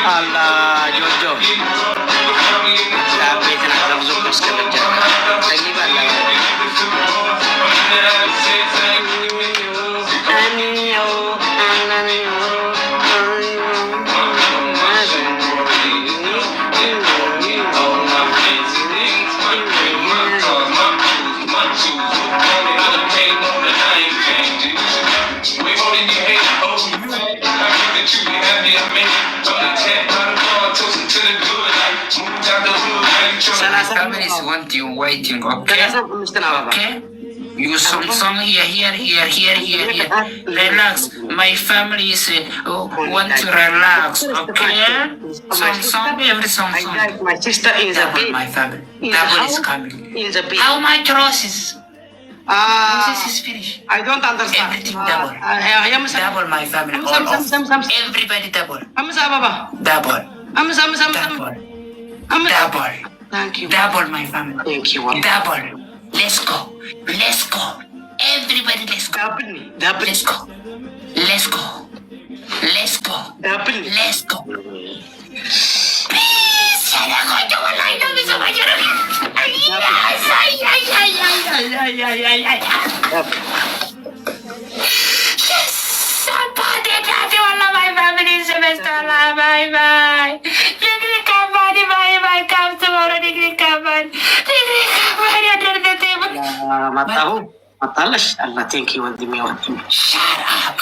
Allah Jojo. Tapi tenang, langsung terus kerja. Lagi mana? Families want you waiting, okay? Okay? You some here. Relax. My family is want to relax, okay? Some every song. My sister is a bit. My family. Double is coming. Is a bit. How much roses? Roses is finished. I don't understand. Everything double. Double my family. All of everybody double. Double. Double. Thank you. Double my family. Thank you. Double. Let's go. Everybody, let's go. Double. Let's go. Double. Let's go. Peace. Yes. Somebody got you all of my family semester. Bye. Bye. Come tomorrow. Under the table. Matalas. Allah, thank you. Shut up.